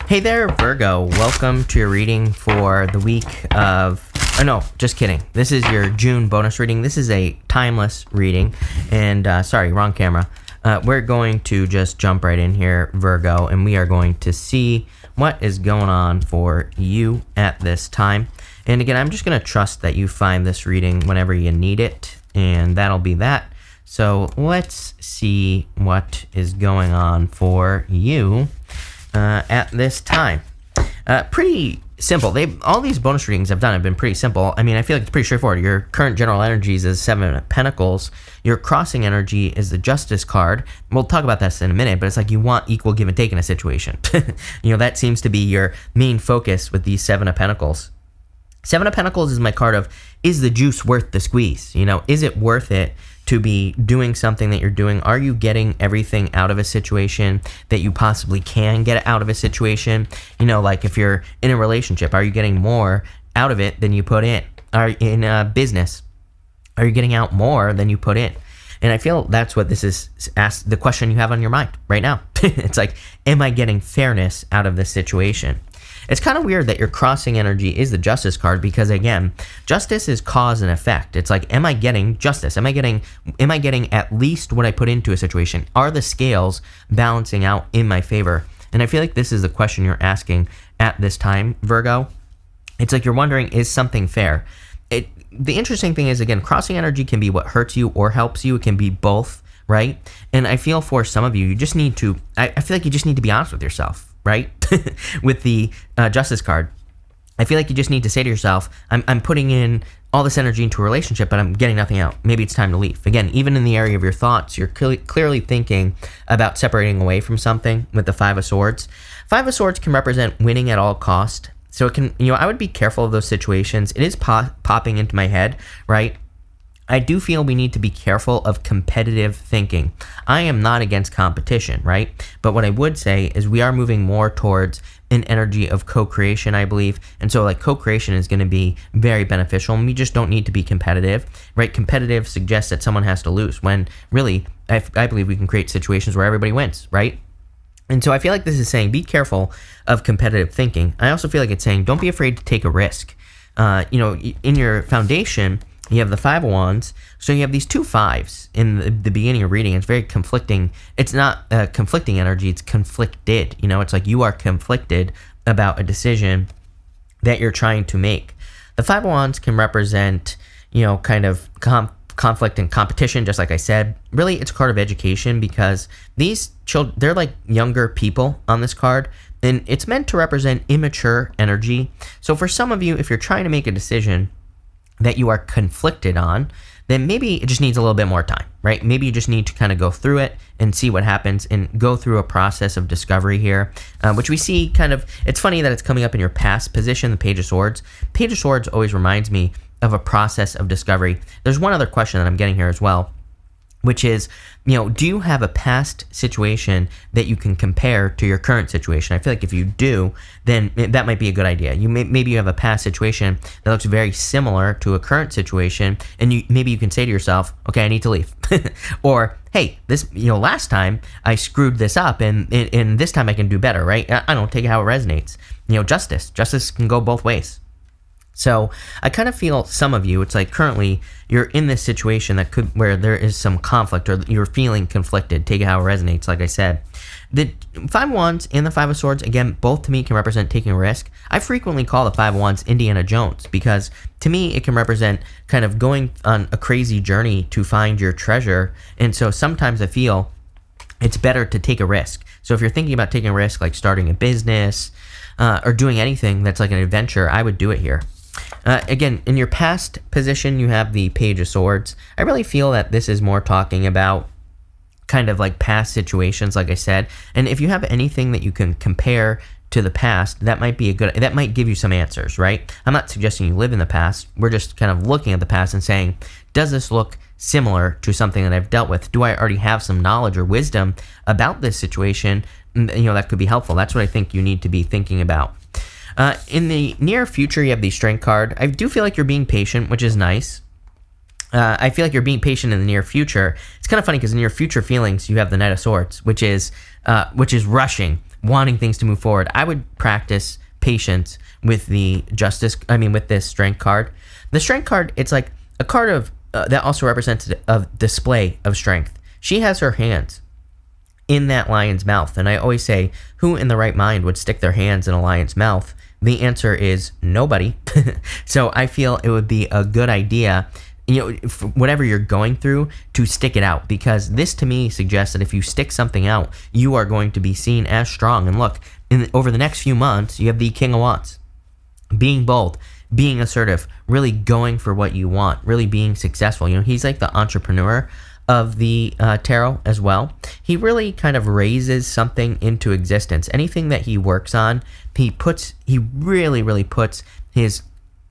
Hey there, Virgo. Welcome to your reading for the week of... Oh, no, just kidding. This is your June bonus reading. This is a timeless reading. And, sorry, wrong camera. We're going to just jump right in here, Virgo, and we are going to see what is going on for you at this time. And again, I'm just going to trust that you find this reading whenever you need it, and that'll be that. So let's see what is going on for you at this time. Pretty simple. All these bonus readings I've done have been pretty simple. I mean, I feel like it's pretty straightforward. Your current general energies is Seven of Pentacles. Your crossing energy is the Justice card. We'll talk about this in a minute, but it's like you want equal give and take in a situation. That seems to be your main focus with these Seven of Pentacles. Seven of Pentacles is my card of, is the juice worth the squeeze? Is it worth it to be doing something that you're doing? Are you getting everything out of a situation that you possibly can get out of a situation? Like if you're in a relationship, are you getting more out of it than you put in? Are in a business, are you getting out more than you put in? And I feel that's what this is, the question you have on your mind right now. It's like, am I getting fairness out of this situation? It's kind of weird that your crossing energy is the Justice card because, again, justice is cause and effect. It's like, am I getting justice? Am I getting at least what I put into a situation? Are the scales balancing out in my favor? And I feel like this is the question you're asking at this time, Virgo. It's like you're wondering, is something fair? The interesting thing is, again, crossing energy can be what hurts you or helps you. It can be both, right? And I feel for some of you, you just need to, I feel like you just need to be honest with yourself. Right? With the Justice card, I feel like you just need to say to yourself, I'm putting in all this energy into a relationship, but I'm getting nothing out. Maybe it's time to leave. Again, even in the area of your thoughts, you're clearly thinking about separating away from something with the Five of Swords. Five of Swords can represent winning at all cost. So it can, I would be careful of those situations. It is popping into my head, right? I do feel we need to be careful of competitive thinking. I am not against competition, right? But what I would say is we are moving more towards an energy of co-creation, I believe. And so like co-creation is going to be very beneficial, and we just don't need to be competitive, right? Competitive suggests that someone has to lose, when really I believe we can create situations where everybody wins, right? And so I feel like this is saying be careful of competitive thinking. I also feel like it's saying don't be afraid to take a risk. In your foundation, you have the Five of Wands, so you have these two fives in the beginning of reading. It's very conflicting. It's not conflicting energy, it's conflicted. It's like you are conflicted about a decision that you're trying to make. The Five of Wands can represent, kind of conflict and competition, just like I said. Really, it's a card of education because these children, they're like younger people on this card, and it's meant to represent immature energy. So for some of you, if you're trying to make a decision that you are conflicted on, then maybe it just needs a little bit more time, right? Maybe you just need to kind of go through it and see what happens and go through a process of discovery here, which we see kind of, it's funny that it's coming up in your past position, the Page of Swords. Page of Swords always reminds me of a process of discovery. There's one other question that I'm getting here as well, which is, do you have a past situation that you can compare to your current situation? I feel like if you do, then that might be a good idea. Maybe you have a past situation that looks very similar to a current situation, and maybe you can say to yourself, okay, I need to leave. Or, hey, this, last time I screwed this up, and this time I can do better, right? I don't take it how it resonates. Justice can go both ways. So I kind of feel some of you, it's like currently you're in this situation where there is some conflict, or you're feeling conflicted. Take it how it resonates, like I said. The Five of Wands and the Five of Swords, again, both to me can represent taking a risk. I frequently call the Five of Wands Indiana Jones because to me it can represent kind of going on a crazy journey to find your treasure. And so sometimes I feel it's better to take a risk. So if you're thinking about taking a risk, like starting a business or doing anything that's like an adventure, I would do it here. Again, in your past position, you have the Page of Swords. I really feel that this is more talking about kind of like past situations, like I said. And if you have anything that you can compare to the past, that might give you some answers, right? I'm not suggesting you live in the past. We're just kind of looking at the past and saying, does this look similar to something that I've dealt with? Do I already have some knowledge or wisdom about this situation? That could be helpful. That's what I think you need to be thinking about. In the near future, you have the Strength card. I do feel like you're being patient, which is nice. I feel like you're being patient in the near future. It's kind of funny because in your future feelings, you have the Knight of Swords, which is rushing, wanting things to move forward. I would practice patience with with this Strength card. The Strength card, it's like a card of that also represents a display of strength. She has her hands in that lion's mouth, and I always say, who in the right mind would stick their hands in a lion's mouth? The answer is nobody. So I feel it would be a good idea, whatever you're going through, to stick it out, because this to me suggests that if you stick something out, you are going to be seen as strong. And look, over the next few months, you have the King of Wands, being bold, being assertive, really going for what you want, really being successful. He's like the entrepreneur of the tarot as well. He really kind of raises something into existence. Anything that he works on, he really puts his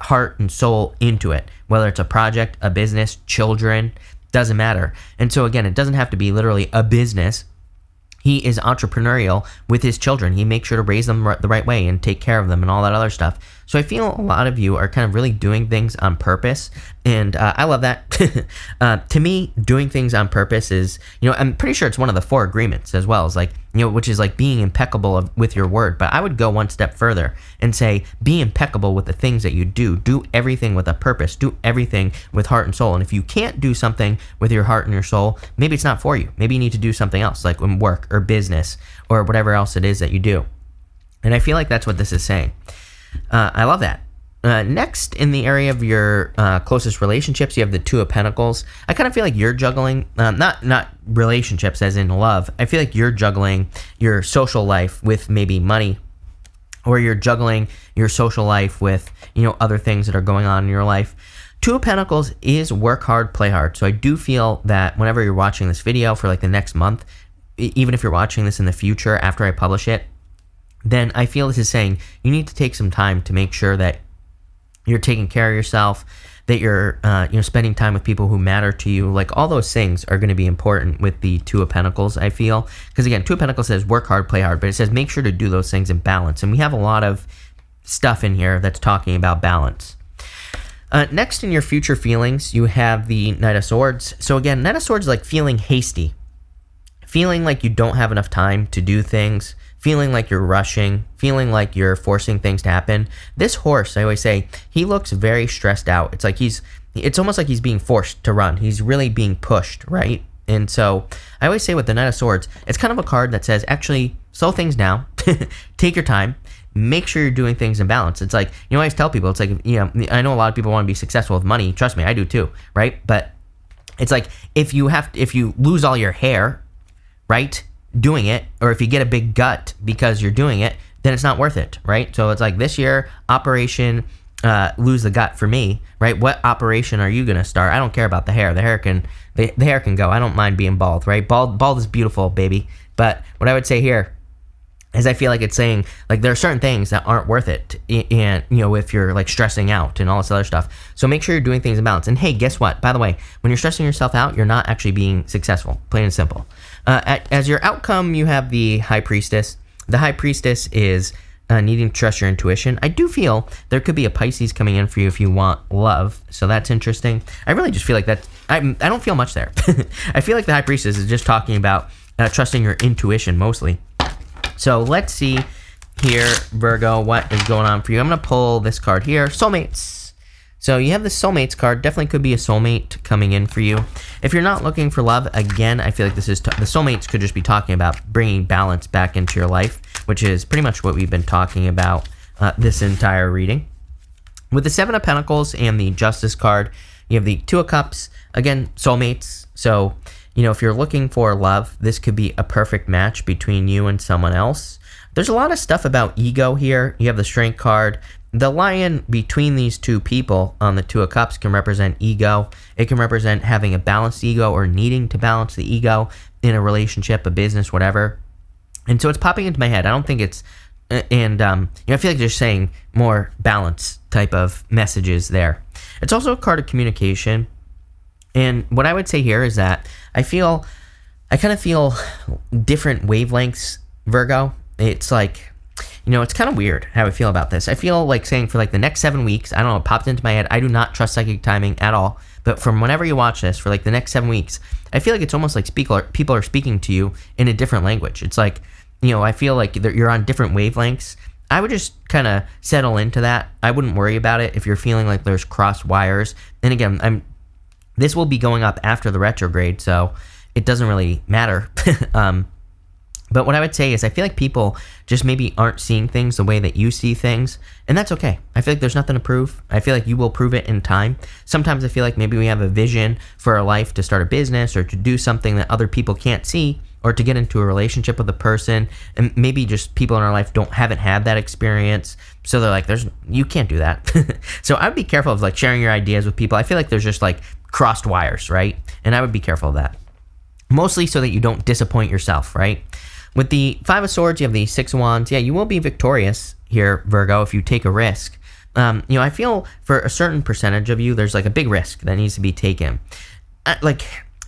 heart and soul into it, whether it's a project, a business, children, doesn't matter. And so again, it doesn't have to be literally a business. He is entrepreneurial with his children. He makes sure to raise them the right way and take care of them and all that other stuff. So I feel a lot of you are kind of really doing things on purpose, and I love that. To me, doing things on purpose is, I'm pretty sure it's one of the 4 agreements as well, which is like being impeccable with your word. But I would go one step further and say, be impeccable with the things that you do. Do everything with a purpose. Do everything with heart and soul. And if you can't do something with your heart and your soul, maybe it's not for you. Maybe you need to do something else, like in work or business or whatever else it is that you do. And I feel like that's what this is saying. I love that. Next, in the area of your closest relationships, you have the Two of Pentacles. I kind of feel like you're juggling, not relationships as in love. I feel like you're juggling your social life with maybe money, or you're juggling your social life with, other things that are going on in your life. Two of Pentacles is work hard, play hard. So I do feel that whenever you're watching this video for like the next month, even if you're watching this in the future after I publish it, then I feel this is saying you need to take some time to make sure that you're taking care of yourself, that you're spending time with people who matter to you. Like, all those things are going to be important with the Two of Pentacles, I feel. Because again, Two of Pentacles says work hard, play hard, but it says make sure to do those things in balance. And we have a lot of stuff in here that's talking about balance. Next, in your future feelings, you have the Knight of Swords. So again, Knight of Swords is like feeling hasty, feeling like you don't have enough time to do things, feeling like you're rushing, feeling like you're forcing things to happen. This horse, I always say, he looks very stressed out. It's like it's almost like he's being forced to run. He's really being pushed, right? And so I always say with the Knight of Swords, it's kind of a card that says, actually, slow things down, take your time, make sure you're doing things in balance. It's like, I always tell people, it's like, I know a lot of people want to be successful with money. Trust me, I do too, right? But it's like, if you lose all your hair, right, doing it, or if you get a big gut because you're doing it, then it's not worth it, right? So it's like this year, operation lose the gut for me, right? What operation are you gonna start? I don't care about the hair. The hair can go. I don't mind being bald, right? Bald is beautiful, baby. But what I would say here is I feel like it's saying, like, there are certain things that aren't worth it, and if you're like stressing out and all this other stuff. So make sure you're doing things in balance. And hey, guess what? By the way, when you're stressing yourself out, you're not actually being successful, plain and simple. As your outcome, you have the High Priestess. The High Priestess is needing to trust your intuition. I do feel there could be a Pisces coming in for you if you want love, so that's interesting. I really just feel like that. I don't feel much there. I feel like the High Priestess is just talking about trusting your intuition mostly. So let's see here, Virgo, what is going on for you. I'm going to pull this card here, Soulmates. So you have the Soulmates card. Definitely could be a soulmate coming in for you. If you're not looking for love, again, I feel like this is the Soulmates could just be talking about bringing balance back into your life, which is pretty much what we've been talking about this entire reading. With the Seven of Pentacles and the Justice card, you have the Two of Cups. Again, soulmates. So, if you're looking for love, this could be a perfect match between you and someone else. There's a lot of stuff about ego here. You have the Strength card. The lion between these two people on the Two of Cups can represent ego. It can represent having a balanced ego or needing to balance the ego in a relationship, a business, whatever. And so it's popping into my head. I don't think it's, I feel like they're saying more balance type of messages there. It's also a card of communication. And what I would say here is that I kind of feel different wavelengths, Virgo. It's like, it's kind of weird how I feel about this. I feel like saying for like the next 7 weeks, I don't know, it popped into my head. I do not trust psychic timing at all. But from whenever you watch this, for like the next 7 weeks, I feel like it's almost like people are speaking to you in a different language. It's like I feel like you're on different wavelengths. I would just kind of settle into that. I wouldn't worry about it if you're feeling like there's crossed wires. And again, this will be going up after the retrograde, so it doesn't really matter. But what I would say is I feel like people just maybe aren't seeing things the way that you see things, and that's okay. I feel like there's nothing to prove. I feel like you will prove it in time. Sometimes I feel like maybe we have a vision for our life to start a business or to do something that other people can't see, or to get into a relationship with a person, and maybe just people in our life haven't had that experience, so they're like, you can't do that. So I would be careful of like sharing your ideas with people. I feel like there's just like crossed wires, right? And I would be careful of that, mostly so that you don't disappoint yourself, right? With the Five of Swords, you have the Six of Wands. Yeah, you will be victorious here, Virgo, if you take a risk. I feel for a certain percentage of you, there's like a big risk that needs to be taken.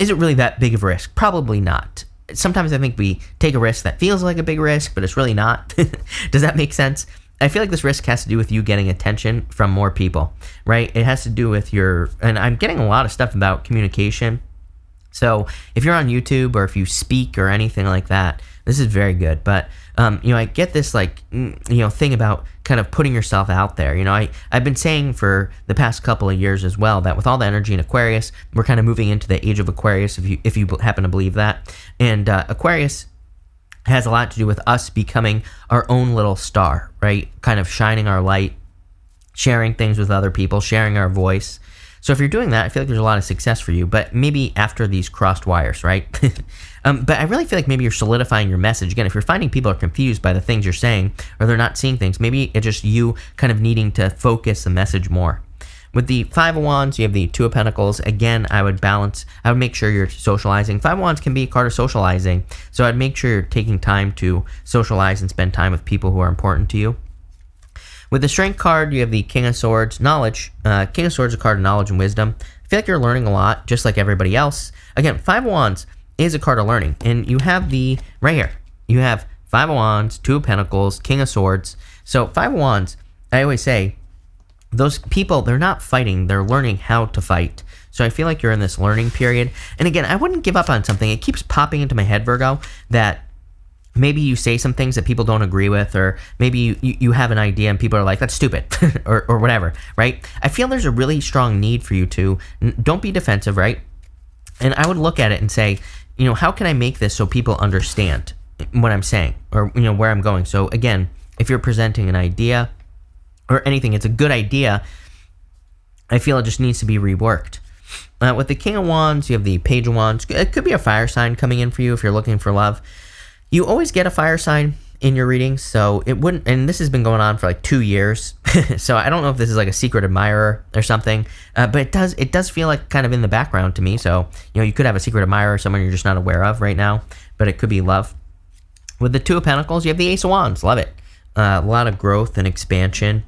Is it really that big of a risk? Probably not. Sometimes I think we take a risk that feels like a big risk, but it's really not. Does that make sense? I feel like this risk has to do with you getting attention from more people, right? It has to do with and I'm getting a lot of stuff about communication. So if you're on YouTube or if you speak or anything like that, this is very good. But, I get this thing about kind of putting yourself out there. I've been saying for the past couple of years as well that with all the energy in Aquarius, we're kind of moving into the age of Aquarius, if you happen to believe that. And Aquarius has a lot to do with us becoming our own little star, right? Kind of shining our light, sharing things with other people, sharing our voice. So if you're doing that, I feel like there's a lot of success for you, but maybe after these crossed wires, right? But I really feel like maybe you're solidifying your message. Again, if you're finding people are confused by the things you're saying, or they're not seeing things, maybe it's just you kind of needing to focus the message more. With the Five of Wands, you have the Two of Pentacles. Again, I would make sure you're socializing. Five of Wands can be a card of socializing, so I'd make sure you're taking time to socialize and spend time with people who are important to you. With the Strength card, you have the King of Swords, knowledge. King of Swords is a card of knowledge and wisdom. I feel like you're learning a lot, just like everybody else. Again, Five of Wands is a card of learning, and you have right here, you have Five of Wands, Two of Pentacles, King of Swords. So Five of Wands, I always say, those people, they're not fighting, they're learning how to fight. So I feel like you're in this learning period. And again, I wouldn't give up on something. It keeps popping into my head, Virgo, that maybe you say some things that people don't agree with, or maybe you have an idea and people are like, that's stupid, or whatever, right? I feel there's a really strong need for you to, don't be defensive, right? And I would look at it and say, how can I make this so people understand what I'm saying, or, where I'm going? So again, if you're presenting an idea or anything, it's a good idea, I feel it just needs to be reworked. With the King of Wands, you have the Page of Wands. It could be a fire sign coming in for you if you're looking for love. You always get a fire sign in your readings, so it wouldn't, and this has been going on for like 2 years, so I don't know if this is like a secret admirer or something, but it does feel like kind of in the background to me, so, you could have a secret admirer, someone you're just not aware of right now, but it could be love. With the Two of Pentacles, you have the Ace of Wands, love it. A lot of growth and expansion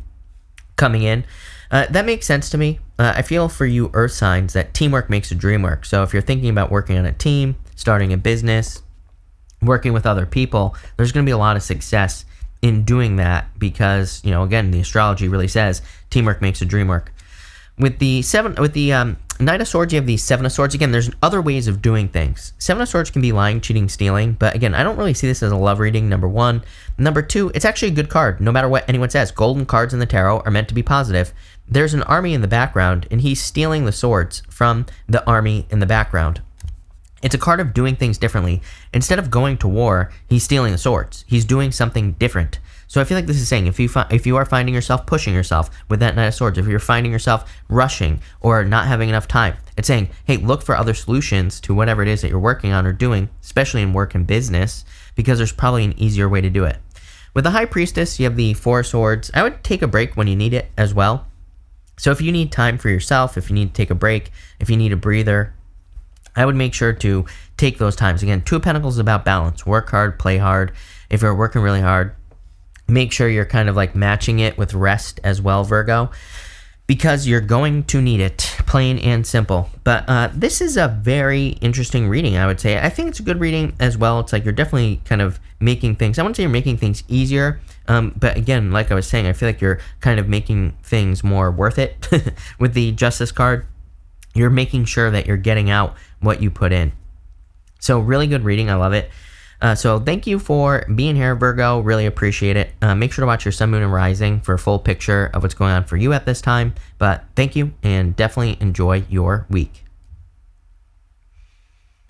coming in. That makes sense to me. I feel for you earth signs that teamwork makes a dream work, so if you're thinking about working on a team, starting a business, working with other people, there's going to be a lot of success in doing that because, again, the astrology really says teamwork makes a dream work. With the Knight of Swords, you have the Seven of Swords. Again, there's other ways of doing things. Seven of Swords can be lying, cheating, stealing, but again, I don't really see this as a love reading, number one. Number two, it's actually a good card, no matter what anyone says. Golden cards in the tarot are meant to be positive. There's an army in the background, and he's stealing the swords from the army in the background. It's a card of doing things differently. Instead of going to war, he's stealing the swords. He's doing something different. So I feel like this is saying, if you are finding yourself pushing yourself with that Knight of Swords, if you're finding yourself rushing or not having enough time, it's saying, hey, look for other solutions to whatever it is that you're working on or doing, especially in work and business, because there's probably an easier way to do it. With the High Priestess, you have the Four of Swords. I would take a break when you need it as well. So if you need time for yourself, if you need to take a break, if you need a breather, I would make sure to take those times. Again, Two of Pentacles is about balance. Work hard, play hard. If you're working really hard, make sure you're kind of like matching it with rest as well, Virgo, because you're going to need it, plain and simple. But this is a very interesting reading, I would say. I think it's a good reading as well. It's like you're definitely kind of making things, I wouldn't say you're making things easier, but again, like I was saying, I feel like you're kind of making things more worth it. With the Justice card, you're making sure that you're getting out what you put in. So really good reading. I love it. So thank you for being here, Virgo. Really appreciate it. Make sure to watch your sun, moon, and rising for a full picture of what's going on for you at this time. But thank you, and definitely enjoy your week.